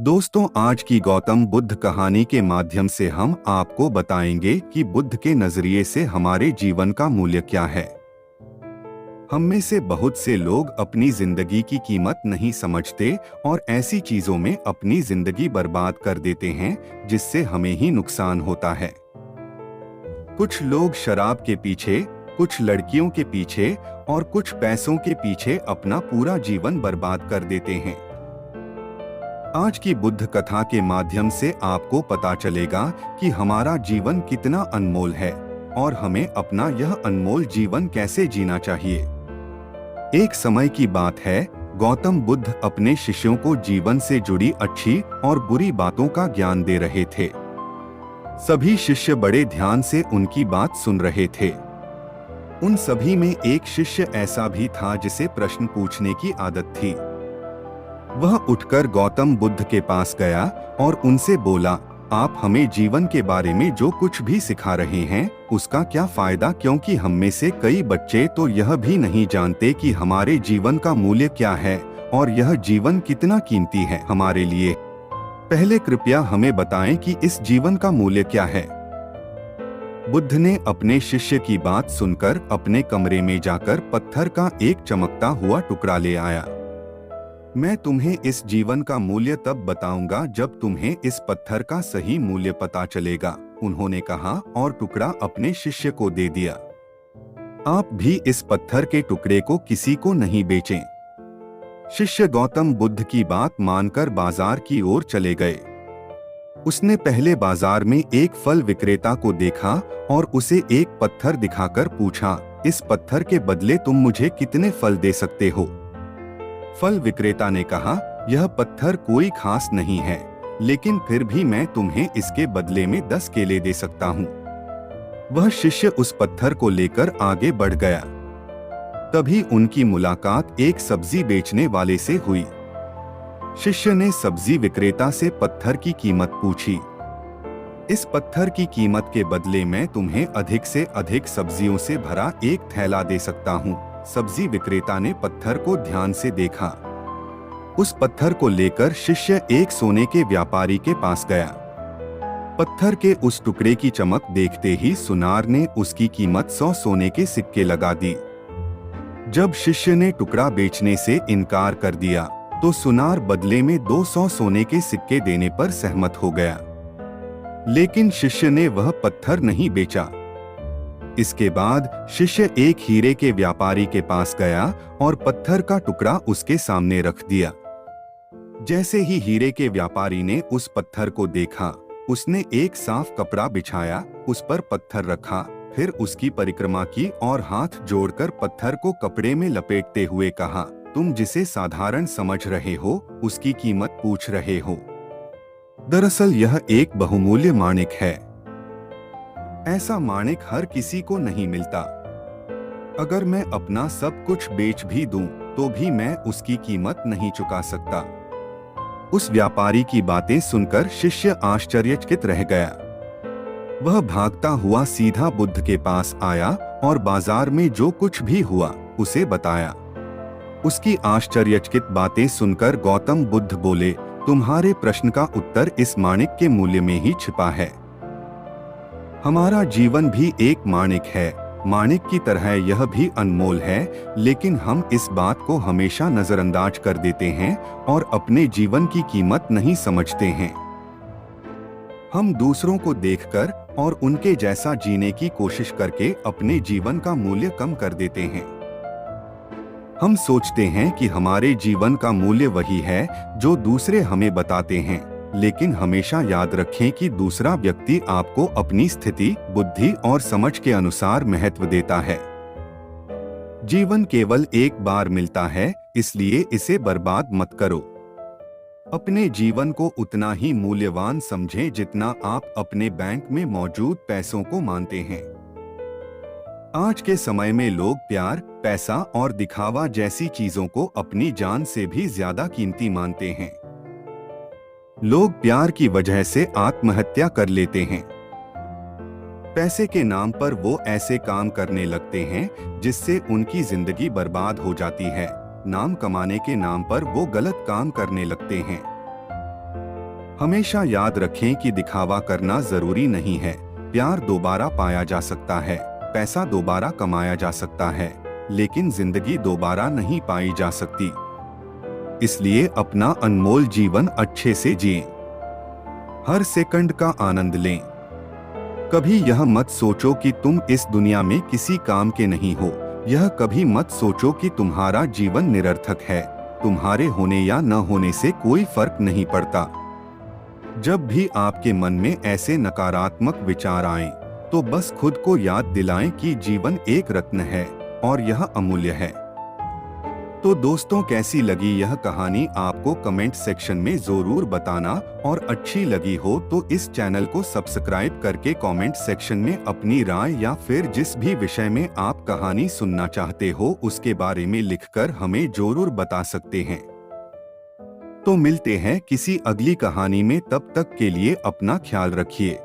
दोस्तों, आज की गौतम बुद्ध कहानी के माध्यम से हम आपको बताएंगे कि बुद्ध के नजरिए से हमारे जीवन का मूल्य क्या है। हम में से बहुत से लोग अपनी जिंदगी की कीमत नहीं समझते और ऐसी चीजों में अपनी जिंदगी बर्बाद कर देते हैं जिससे हमें ही नुकसान होता है। कुछ लोग शराब के पीछे, कुछ लड़कियों के पीछे और कुछ पैसों के पीछे अपना पूरा जीवन बर्बाद कर देते हैं। आज की बुद्ध कथा के माध्यम से आपको पता चलेगा कि हमारा जीवन कितना अनमोल है और हमें अपना यह अनमोल जीवन कैसे जीना चाहिए। एक समय की बात है, गौतम बुद्ध अपने शिष्यों को जीवन से जुड़ी अच्छी और बुरी बातों का ज्ञान दे रहे थे। सभी शिष्य बड़े ध्यान से उनकी बात सुन रहे थे। उन सभी में एक शिष्य ऐसा भी था जिसे प्रश्न पूछने की आदत थी। वह उठकर गौतम बुद्ध के पास गया और उनसे बोला, आप हमें जीवन के बारे में जो कुछ भी सिखा रहे हैं उसका क्या फायदा, क्योंकि हम में से कई बच्चे तो यह भी नहीं जानते कि हमारे जीवन का मूल्य क्या है और यह जीवन कितना कीमती है हमारे लिए। पहले कृपया हमें बताएं कि इस जीवन का मूल्य क्या है। बुद्ध ने अपने शिष्य की बात सुनकर अपने कमरे में जाकर पत्थर का एक चमकता हुआ टुकड़ा ले आया। मैं तुम्हें इस जीवन का मूल्य तब बताऊंगा जब तुम्हें इस पत्थर का सही मूल्य पता चलेगा, उन्होंने कहा और टुकड़ा अपने शिष्य को दे दिया। आप भी इस पत्थर के टुकड़े को किसी को नहीं बेचें। शिष्य गौतम बुद्ध की बात मानकर बाजार की ओर चले गए। उसने पहले बाजार में एक फल विक्रेता को देखा और उसे एक पत्थर दिखाकर पूछा, इस पत्थर के बदले तुम मुझे कितने फल दे सकते हो? फल विक्रेता ने कहा, यह पत्थर कोई खास नहीं है, लेकिन फिर भी मैं तुम्हें इसके बदले में 10 केले दे सकता हूँ। वह शिष्य उस पत्थर को लेकर आगे बढ़ गया। तभी उनकी मुलाकात एक सब्जी बेचने वाले से हुई। शिष्य ने सब्जी विक्रेता से पत्थर की कीमत पूछी। इस पत्थर की कीमत के बदले मैं तुम्हें अधिक से अधिक सब्जियों से भरा एक थैला दे सकता हूँ। सब्जी विक्रेता ने पत्थर को ध्यान से देखा। उस पत्थर को लेकर शिष्य एक सोने के व्यापारी के पास गया। पत्थर के उस टुकड़े की चमक देखते ही सुनार ने उसकी कीमत 100 सोने के सिक्के लगा दी। जब शिष्य ने टुकड़ा बेचने से इनकार कर दिया तो सुनार बदले में 200 सोने के सिक्के देने पर सहमत हो गया, लेकिन शिष्य ने वह पत्थर नहीं बेचा। इसके बाद शिष्य एक हीरे के व्यापारी के पास गया और पत्थर का टुकड़ा उसके सामने रख दिया। जैसे ही हीरे के व्यापारी ने उस पत्थर को देखा, उसने एक साफ कपड़ा बिछाया, उस पर पत्थर रखा, फिर उसकी परिक्रमा की और हाथ जोड़कर पत्थर को कपड़े में लपेटते हुए कहा, तुम जिसे साधारण समझ रहे हो उसकी कीमत पूछ रहे हो। दरअसल यह एक बहुमूल्य माणिक है। ऐसा माणिक हर किसी को नहीं मिलता। अगर मैं अपना सब कुछ बेच भी दूं, तो भी मैं उसकी कीमत नहीं चुका सकता। उस व्यापारी की बातें सुनकर शिष्य आश्चर्यचकित रह गया। वह भागता हुआ सीधा बुद्ध के पास आया और बाजार में जो कुछ भी हुआ उसे बताया। उसकी आश्चर्यचकित बातें सुनकर गौतम बुद्ध बोले, तुम्हारे प्रश्न का उत्तर इस माणिक के मूल्य में ही छिपा है। हमारा जीवन भी एक माणिक है। माणिक की तरह यह भी अनमोल है, लेकिन हम इस बात को हमेशा नजरअंदाज कर देते हैं और अपने जीवन की कीमत नहीं समझते हैं। हम दूसरों को देखकर और उनके जैसा जीने की कोशिश करके अपने जीवन का मूल्य कम कर देते हैं। हम सोचते हैं कि हमारे जीवन का मूल्य वही है जो दूसरे हमें बताते हैं, लेकिन हमेशा याद रखें कि दूसरा व्यक्ति आपको अपनी स्थिति, बुद्धि और समझ के अनुसार महत्व देता है। जीवन केवल एक बार मिलता है, इसलिए इसे बर्बाद मत करो। अपने जीवन को उतना ही मूल्यवान समझें जितना आप अपने बैंक में मौजूद पैसों को मानते हैं। आज के समय में लोग प्यार, पैसा और दिखावा जैसी चीजों को अपनी जान से भी ज्यादा कीमती मानते हैं। लोग प्यार की वजह से आत्महत्या कर लेते हैं। पैसे के नाम पर वो ऐसे काम करने लगते हैं जिससे उनकी जिंदगी बर्बाद हो जाती है। नाम कमाने के नाम पर वो गलत काम करने लगते हैं। हमेशा याद रखें कि दिखावा करना जरूरी नहीं है। प्यार दोबारा पाया जा सकता है, पैसा दोबारा कमाया जा सकता है, लेकिन जिंदगी दोबारा नहीं पाई जा सकती। इसलिए अपना अनमोल जीवन अच्छे से जिएं। हर सेकंड का आनंद लें। कभी यह मत सोचो कि तुम इस दुनिया में किसी काम के नहीं हो। यह कभी मत सोचो कि तुम्हारा जीवन निरर्थक है। तुम्हारे होने या न होने से कोई फर्क नहीं पड़ता। जब भी आपके मन में ऐसे नकारात्मक विचार आएं, तो बस खुद को याद दिलाएं कि जीवन एक रत्न है और यह अमूल्य है। तो दोस्तों, कैसी लगी यह कहानी आपको कमेंट सेक्शन में जरूर बताना, और अच्छी लगी हो तो इस चैनल को सब्सक्राइब करके कमेंट सेक्शन में अपनी राय या फिर जिस भी विषय में आप कहानी सुनना चाहते हो उसके बारे में लिखकर हमें जरूर बता सकते हैं। तो मिलते हैं किसी अगली कहानी में, तब तक के लिए अपना ख्याल रखिए।